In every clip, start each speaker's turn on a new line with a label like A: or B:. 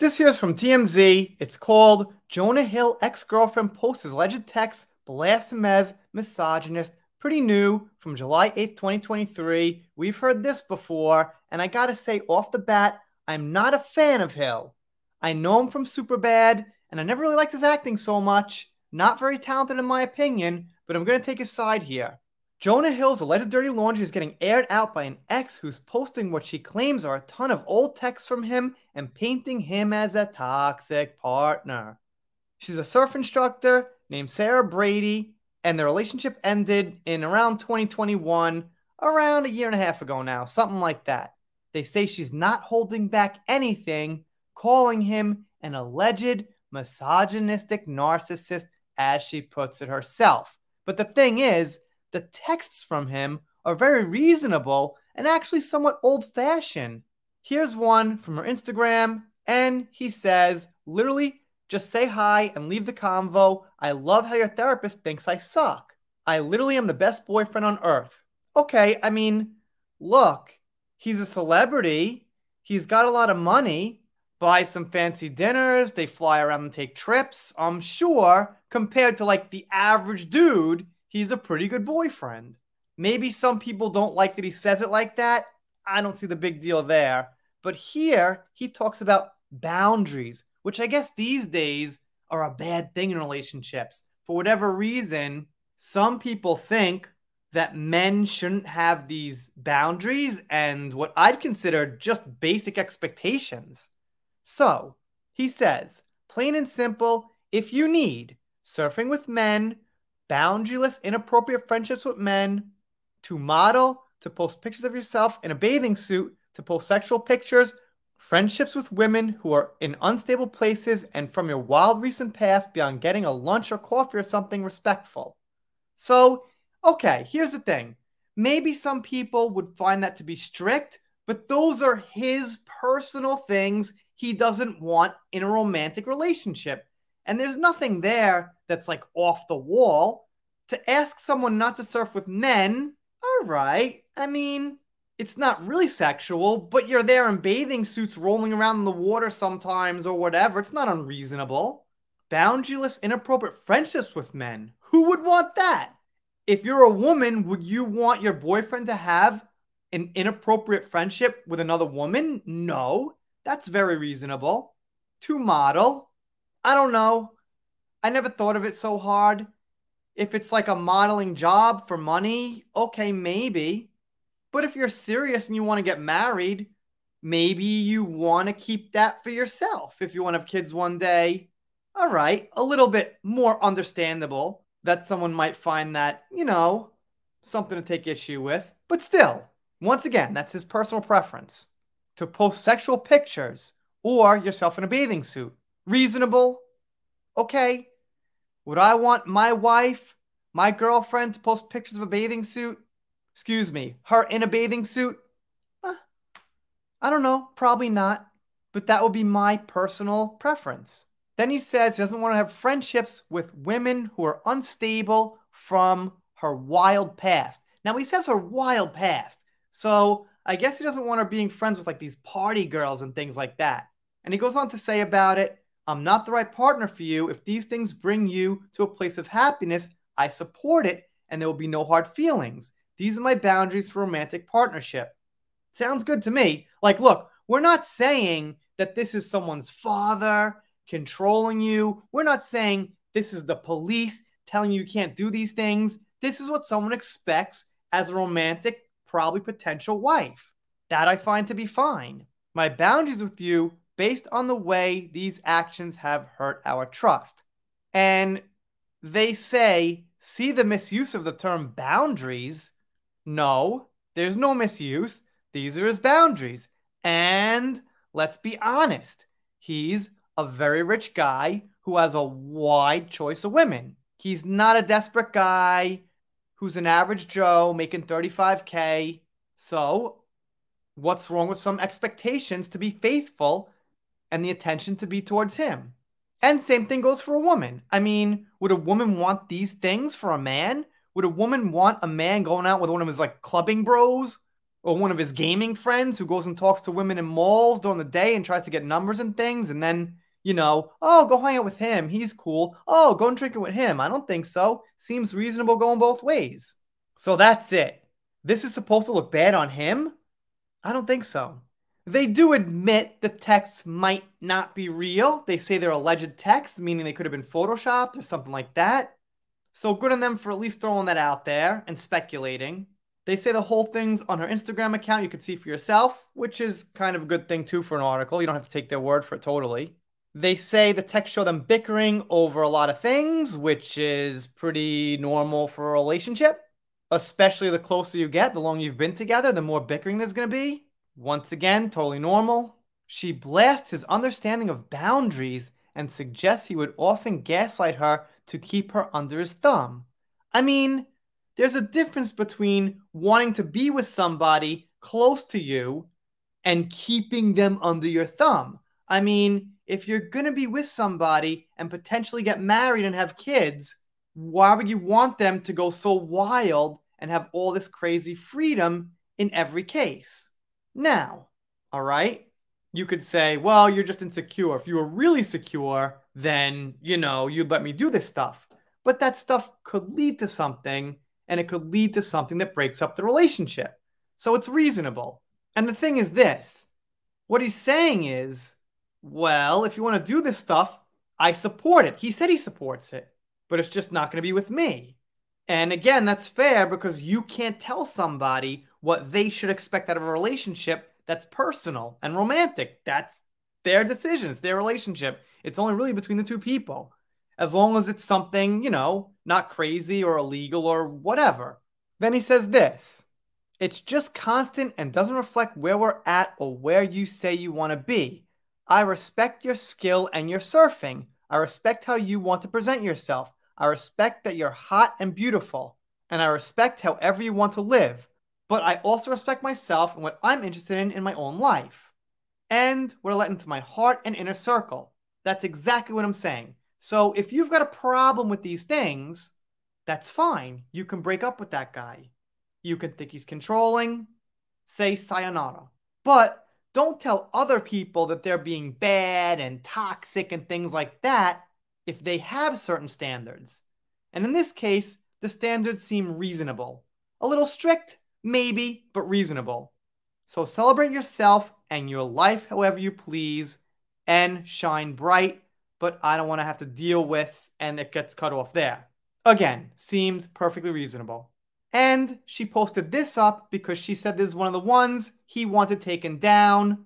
A: This here's from TMZ. It's called Jonah Hill ex-girlfriend posts his alleged text blast him as misogynist. Pretty new from July 8th, 2023. We've heard this before, and I gotta say off the bat, I'm not a fan of Hill. I know him from Superbad, and I never really liked his acting so much. Not very talented in my opinion, but I'm gonna take his side here. Jonah Hill's alleged dirty laundry is getting aired out by an ex who's posting what she claims are a ton of old texts from him and painting him as a toxic partner. She's a surf instructor named Sarah Brady, and their relationship ended in around 2021, around a year and a half ago now, something like that. They say she's not holding back anything, calling him an alleged misogynistic narcissist, as she puts it herself. But the thing is, the texts from him are very reasonable and actually somewhat old-fashioned. Here's one from her Instagram, and he says, literally, just say hi and leave the convo. I love how your therapist thinks I suck. I literally am the best boyfriend on earth. Okay, I mean, look, he's a celebrity. He's got a lot of money. Buy some fancy dinners. They fly around and take trips. I'm sure, compared to like the average dude, he's a pretty good boyfriend. Maybe some people don't like that he says it like that. I don't see the big deal there. But here, he talks about boundaries, which I guess these days are a bad thing in relationships. For whatever reason, some people think that men shouldn't have these boundaries and what I'd consider just basic expectations. So, he says, plain and simple, if you need surfing with men, boundaryless, inappropriate friendships with men, to model, to post pictures of yourself in a bathing suit, to post sexual pictures, friendships with women who are in unstable places, and from your wild recent past beyond getting a lunch or coffee or something respectful. So, okay, here's the thing. Maybe some people would find that to be strict, but those are his personal things he doesn't want in a romantic relationship. And there's nothing there that's like off the wall. To ask someone not to surf with men, all right. I mean, it's not really sexual, but you're there in bathing suits rolling around in the water sometimes or whatever. It's not unreasonable. Boundaryless, inappropriate friendships with men. Who would want that? If you're a woman, would you want your boyfriend to have an inappropriate friendship with another woman? No. That's very reasonable. To model, I don't know. I never thought of it so hard. If it's like a modeling job for money, okay, maybe. But if you're serious and you want to get married, maybe you want to keep that for yourself. If you want to have kids one day, all right, a little bit more understandable that someone might find that, something to take issue with. But still, once again, that's his personal preference. To post sexual pictures or yourself in a bathing suit. Reasonable? Okay. Would I want my wife, my girlfriend to post pictures of a bathing suit? Excuse me, her in a bathing suit? I don't know, probably not. But that would be my personal preference. Then he says he doesn't want to have friendships with women who are unstable from her wild past. Now he says her wild past. So I guess he doesn't want her being friends with like these party girls and things like that. And he goes on to say about it, I'm not the right partner for you. If these things bring you to a place of happiness, I support it and there will be no hard feelings. These are my boundaries for romantic partnership. Sounds good to me. Like, look, we're not saying that this is someone's father controlling you. We're not saying this is the police telling you can't do these things. This is what someone expects as a romantic, probably potential wife. That I find to be fine. My boundaries with you based on the way these actions have hurt our trust. And they say, see the misuse of the term boundaries? No, there's no misuse. These are his boundaries. And let's be honest, he's a very rich guy who has a wide choice of women. He's not a desperate guy who's an average Joe making $35K. So what's wrong with some expectations to be faithful and the attention to be towards him? And same thing goes for a woman. I mean, would a woman want these things for a man? Would a woman want a man going out with one of his like clubbing bros? Or one of his gaming friends who goes and talks to women in malls during the day and tries to get numbers and things, and then, oh, go hang out with him. He's cool. Oh, go and drink it with him. I don't think so. Seems reasonable going both ways. So that's it. This is supposed to look bad on him? I don't think so. They do admit the texts might not be real. They say they're alleged texts, meaning they could have been photoshopped or something like that. So good on them for at least throwing that out there and speculating. They say the whole thing's on her Instagram account. You can see for yourself, which is kind of a good thing too for an article. You don't have to take their word for it totally. They say the text show them bickering over a lot of things, which is pretty normal for a relationship. Especially the closer you get, the longer you've been together, the more bickering there's going to be. Once again, totally normal. She blasts his understanding of boundaries and suggests he would often gaslight her to keep her under his thumb. I mean, there's a difference between wanting to be with somebody close to you and keeping them under your thumb. I mean, if you're going to be with somebody and potentially get married and have kids, why would you want them to go so wild and have all this crazy freedom in every case? Now, all right, you could say, well, you're just insecure. If you were really secure, then, you'd let me do this stuff. But that stuff could lead to something, and it could lead to something that breaks up the relationship. So it's reasonable. And the thing is this, what he's saying is, well, if you want to do this stuff, I support it. He said he supports it, but it's just not going to be with me. And again, that's fair because you can't tell somebody what they should expect out of a relationship that's personal and romantic. That's their decision. It's their relationship. It's only really between the two people. As long as it's something, not crazy or illegal or whatever. Then he says this, it's just constant and doesn't reflect where we're at or where you say you want to be. I respect your skill and your surfing. I respect how you want to present yourself. I respect that you're hot and beautiful. And I respect however you want to live. But I also respect myself and what I'm interested in my own life. And what I let into my heart and inner circle. That's exactly what I'm saying. So if you've got a problem with these things, that's fine. You can break up with that guy. You can think he's controlling. Say sayonara. But don't tell other people that they're being bad and toxic and things like that if they have certain standards. And in this case, the standards seem reasonable. A little strict, maybe, but reasonable. So celebrate yourself and your life however you please and shine bright, but I don't want to have to deal with and it gets cut off there. Again, seemed perfectly reasonable. And she posted this up because she said this is one of the ones he wanted taken down.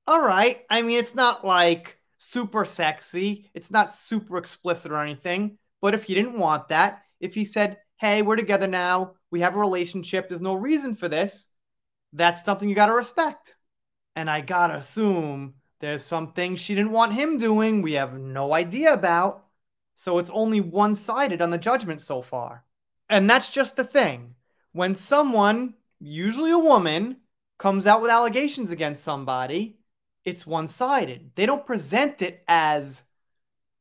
A: All right, I mean, it's not like super sexy. It's not super explicit or anything. But if he didn't want that, if he said, hey, we're together now, we have a relationship, there's no reason for this, that's something you got to respect. And I got to assume there's some things she didn't want him doing we have no idea about. So it's only one-sided on the judgment so far. And that's just the thing. When someone, usually a woman, comes out with allegations against somebody, it's one-sided. They don't present it as,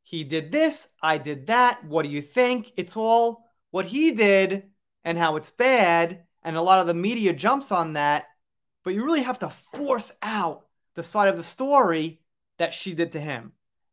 A: he did this, I did that, what do you think? It's all what he did and how it's bad, and a lot of the media jumps on that, but you really have to force out the side of the story that she did to him.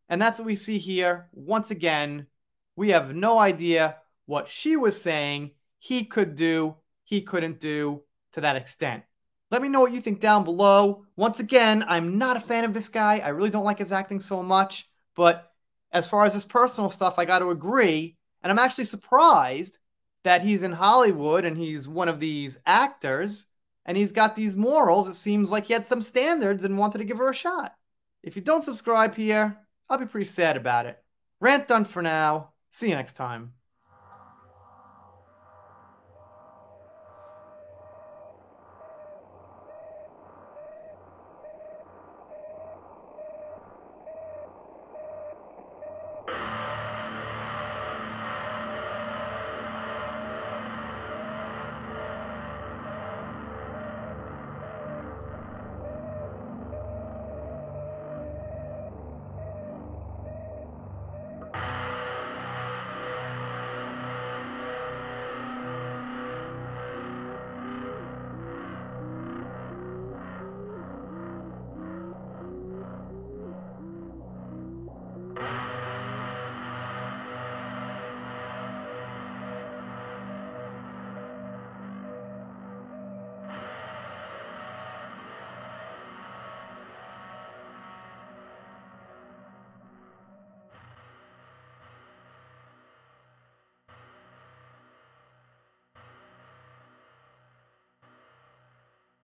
A: And that's what we see here. Once again, we have no idea what she was saying he could do, he couldn't do to that extent. Let me know what you think down below. Once again, I'm not a fan of this guy. I really don't like his acting so much. But as far as his personal stuff, I got to agree. And I'm actually surprised that he's in Hollywood and he's one of these actors and he's got these morals. It seems like he had some standards and wanted to give her a shot. If you don't subscribe here, I'll be pretty sad about it. Rant done for now. See you next time.